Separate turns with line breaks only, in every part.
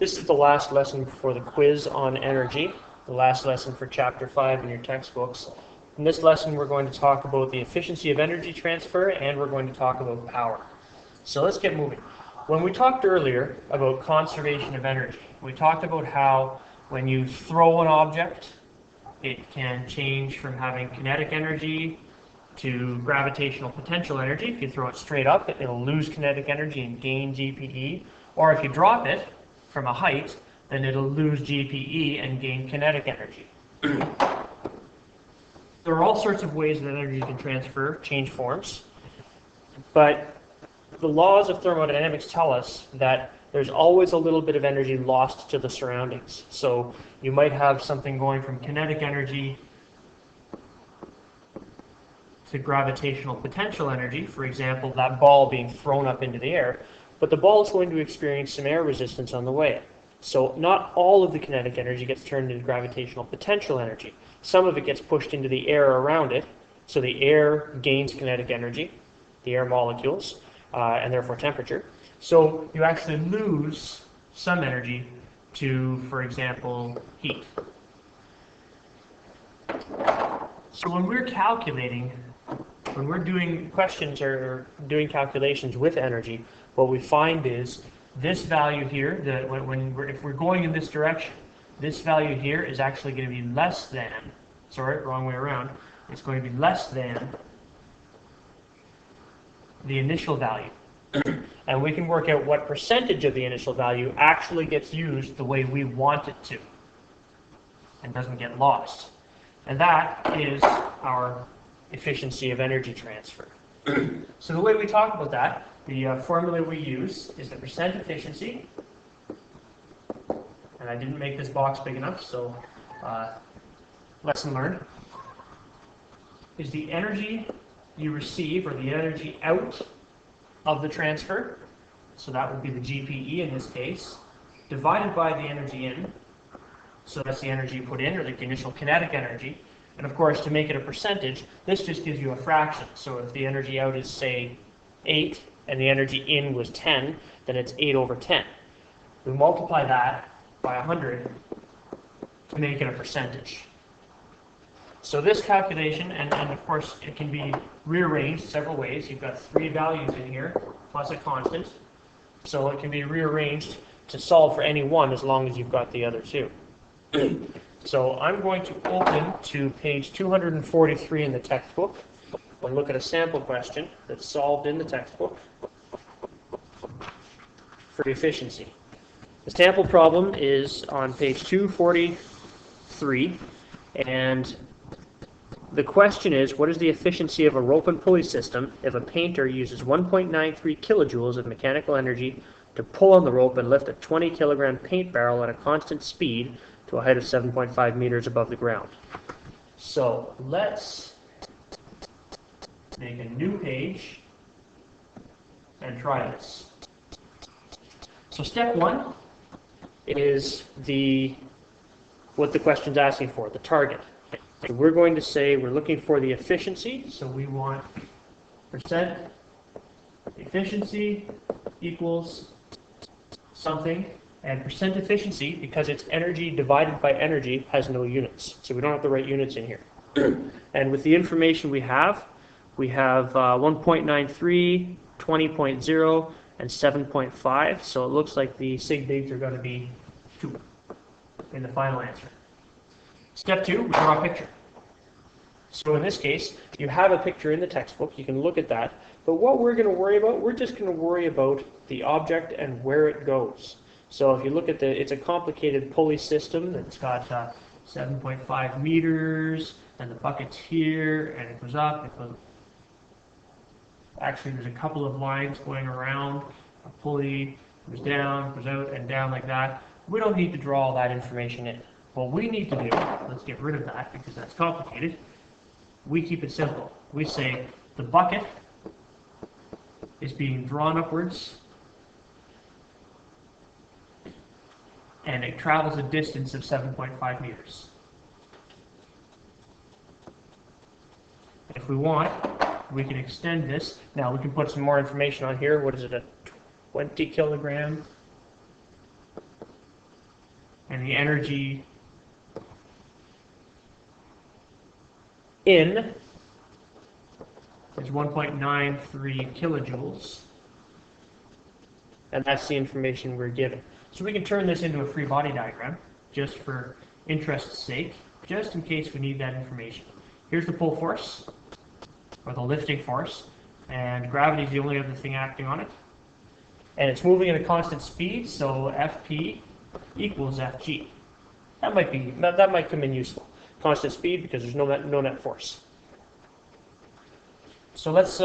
This is the last lesson for the quiz on energy, the last lesson for Chapter 5 in your textbooks. In this lesson, we're going to talk about the efficiency of energy transfer, and we're going to talk about power. So let's get moving. When we talked earlier about conservation of energy, we talked about how when you throw an object, it can change from having kinetic energy to gravitational potential energy. If you throw it straight up, it'll lose kinetic energy and gain GPE. Or if you drop it from a height, then it'll lose GPE and gain kinetic energy. There are all sorts of ways that energy can transfer, change forms, but the laws of thermodynamics tell us that there's always a little bit of energy lost to the surroundings. So you might have something going from kinetic energy to gravitational potential energy, for example, that ball being thrown up into the air, but the ball is going to experience some air resistance on the way. So not all of the kinetic energy gets turned into gravitational potential energy. Some of it gets pushed into the air around it, so the air gains kinetic energy, the air molecules, and therefore temperature. So you actually lose some energy to, for example, heat. So when we're calculating, when we're doing questions or doing calculations with energy, what we find is this value here, if we're going in this direction, this value here is actually going to be less than, sorry, wrong way around, it's going to be less than the initial value. And we can work out what percentage of the initial value actually gets used the way we want it to and doesn't get lost. And that is our efficiency of energy transfer. So the way we talk about that, the formula we use is the percent efficiency. And I didn't make this box big enough, so lesson learned. Is the energy you receive, or the energy out of the transfer, so that would be the GPE in this case, divided by the energy in, so that's the energy you put in, or the initial kinetic energy. And of course, to make it a percentage, this just gives you a fraction. So if the energy out is, say, 8, and the energy in was 10, then it's 8 over 10. We multiply that by 100 to make it a percentage. So this calculation, and of course it can be rearranged several ways. You've got 3 values in here, plus a constant. So it can be rearranged to solve for any one as long as you've got the other 2. So I'm going to open to page 243 in the textbook and look at a sample question that's solved in the textbook for efficiency. The sample problem is on page 243, and the question is, what is the efficiency of a rope and pulley system if a painter uses 1.93 kilojoules of mechanical energy to pull on the rope and lift a 20 kilogram paint barrel at a constant speed to a height of 7.5 meters above the ground? So let's make a new page and try this. So step 1 is what the question's asking for, the target. So we're going to say we're looking for the efficiency, so we want percent efficiency equals something, and percent efficiency, because it's energy divided by energy, has no units. So we don't have the right units in here. And with the information we have 1.93, 20.0, and 7.5. So it looks like the sig bigs are going to be 2 in the final answer. Step 2, we draw a picture. So in this case, you have a picture in the textbook. You can look at that. But what we're going to worry about, we're just going to worry about the object and where it goes. So if you look at it's a complicated pulley system that's got 7.5 meters, and the bucket's here, and it goes up, it goes. Actually, there's a couple of lines going around. A pulley goes down, goes out, and down like that. We don't need to draw all that information in. What we need to do, let's get rid of that because that's complicated. We keep it simple. We say the bucket is being drawn upwards and it travels a distance of 7.5 meters. If we want, we can extend this. Now we can put some more information on here. What is it, a 20 kilogram and the energy in is 1.93 kilojoules, and that's the information we're given. So we can turn this into a free body diagram, just for interest's sake, just in case we need that information. Here's the pull force, or the lifting force, and gravity is the only other thing acting on it. And it's moving at a constant speed, so Fp equals Fg. That might come in useful. Constant speed because there's no net force. So let's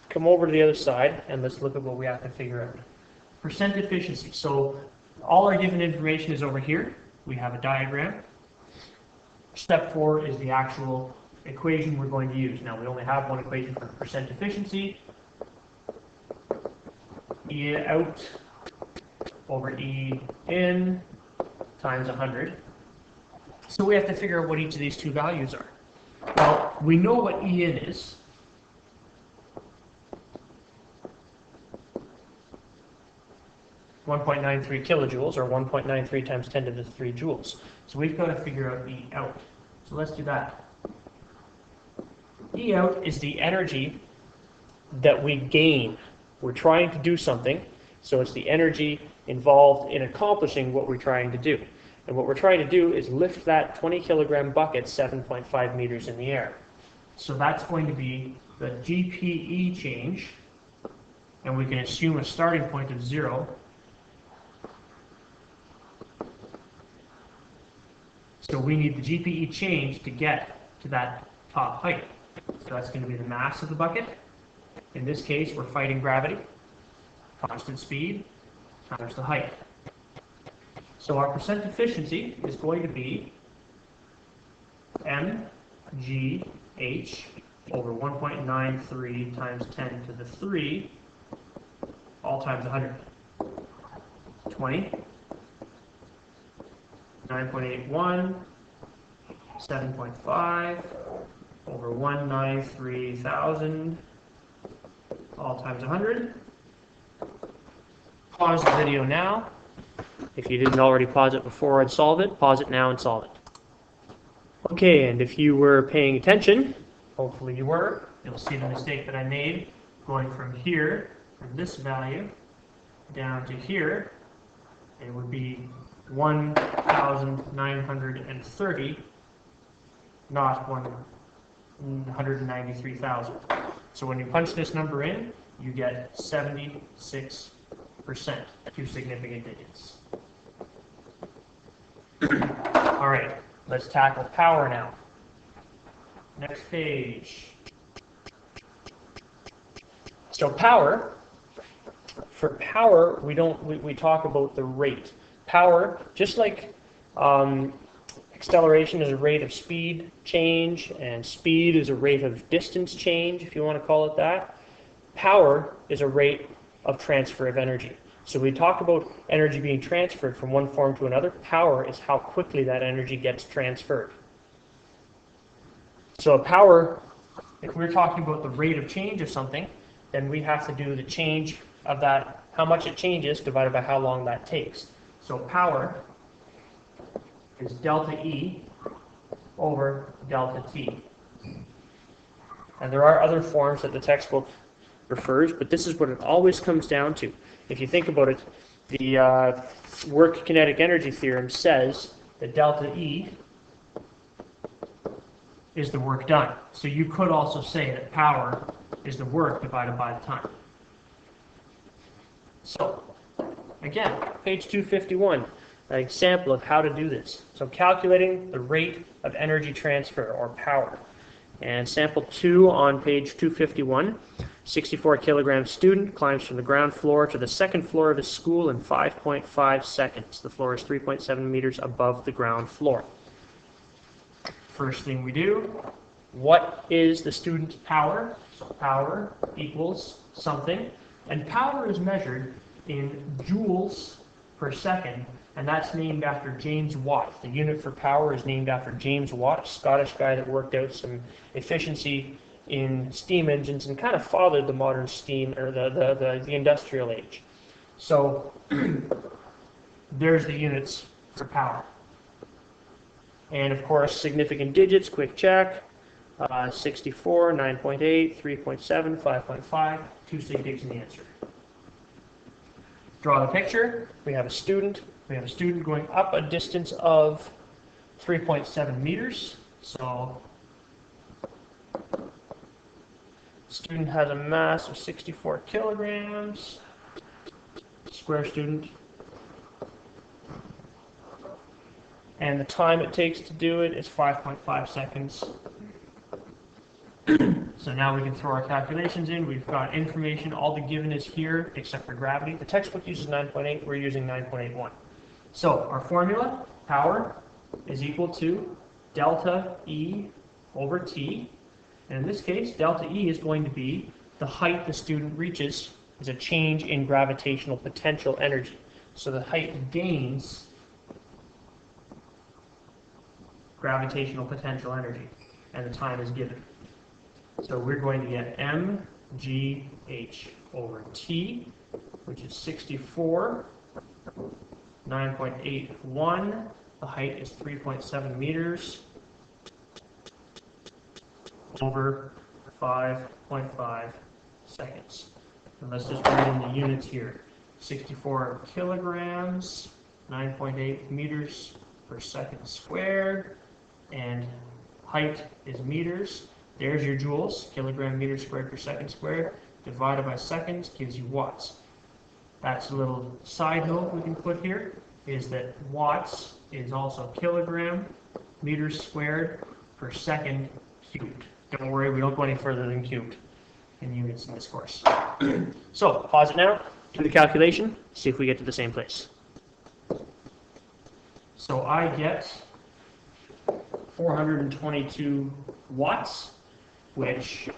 come over to the other side and let's look at what we have to figure out. Percent efficiency. So all our given information is over here. We have a diagram. Step 4 is the actual equation we're going to use. Now we only have one equation for percent efficiency. E out over E in times 100. So we have to figure out what each of these two values are. Well, we know what E in is. (1.93 kilojoules, or 1.93 times 10 to the 3 joules. So we've got to figure out E out. So let's do that. E out is the energy that we gain. We're trying to do something, so it's the energy involved in accomplishing what we're trying to do. And what we're trying to do is lift that 20 kilogram bucket 7.5 meters in the air. So that's going to be the GPE change, and we can assume a starting point of 0. So we need the GPE change to get to that top height. So that's going to be the mass of the bucket. In this case, we're fighting gravity, constant speed, times the height. So our percent efficiency is going to be mgh over 1.93 times 10 to the 3, all times 100. 20, 9.81, 7.5, over 193,000, all times 100. Pause the video now. If you didn't already pause it before I'd solve it, pause it now and solve it. Okay, and if you were paying attention, hopefully you were, you'll see the mistake that I made going from here, from this value, down to here. It would be 1,930, not 193,000. So when you punch this number in, you get 76%, 2 significant digits. All right, let's tackle power now. Next page. So power, for power, we talk about the rate. Power, just like acceleration is a rate of speed change, and speed is a rate of distance change, if you want to call it that. Power is a rate of transfer of energy. So we talk about energy being transferred from one form to another. Power is how quickly that energy gets transferred. So power, if we're talking about the rate of change of something, then we have to do the change of that, how much it changes divided by how long that takes. So power is delta E over delta T. And there are other forms that the textbook refers, but this is what it always comes down to. If you think about it, the work kinetic energy theorem says that delta E is the work done. So you could also say that power is the work divided by the time. So, again, page 251, an example of how to do this. So calculating the rate of energy transfer, or power. And sample 2 on page 251, 64 kilogram student climbs from the ground floor to the second floor of his school in 5.5 seconds. The floor is 3.7 meters above the ground floor. First thing we do, what is the student's power? So power equals something. And power is measured in joules per second, and that's named after James Watt. The unit for power is named after James Watt, a Scottish guy that worked out some efficiency in steam engines and kind of fathered the modern steam, or the industrial age. So there's the units for power. And of course, significant digits, quick check. 64, 9.8, 3.7, 5.5, 2 sig digs in the answer. Draw the picture. We have a student. We have a student going up a distance of 3.7 meters. So, student has a mass of 64 kilograms. Square student. And the time it takes to do it is 5.5 seconds. So now we can throw our calculations in. We've got information. All the given is here except for gravity. The textbook uses 9.8. We're using 9.81. So our formula, power, is equal to delta E over T. And in this case, delta E is going to be the height the student reaches is a change in gravitational potential energy. So the height gains gravitational potential energy, and the time is given. So we're going to get mgh over t, which is 64, 9.81. The height is 3.7 meters over 5.5 seconds. And let's just write in the units here. 64 kilograms, 9.8 meters per second squared, and height is meters. There's your joules, kilogram meters squared per second squared, divided by seconds gives you watts. That's a little side note we can put here, is that watts is also kilogram meters squared per second cubed. Don't worry, we don't go any further than cubed in units in this course. So, pause it now, do the calculation, see if we get to the same place. So I get 422 watts, which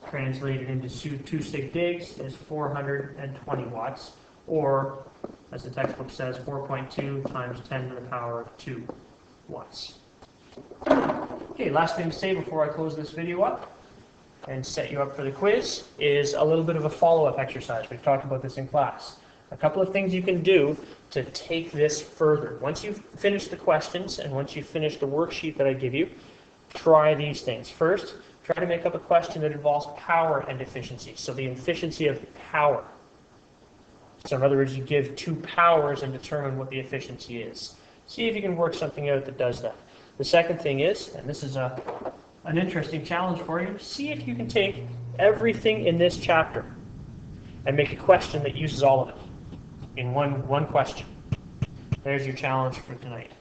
translated into 2 sig digs is 420 watts, or as the textbook says, 4.2 times 10 to the power of 2 watts. Okay, last thing to say before I close this video up and set you up for the quiz is a little bit of a follow-up exercise. We've talked about this in class. A couple of things you can do to take this further. Once you've finished the questions and once you've finished the worksheet that I give you, try these things. First, try to make up a question that involves power and efficiency. So the efficiency of power. So in other words, you give 2 powers and determine what the efficiency is. See if you can work something out that does that. The second thing is, and this is an interesting challenge for you, see if you can take everything in this chapter and make a question that uses all of it in one question. There's your challenge for tonight.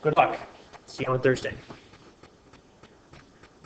Good luck. See you on Thursday.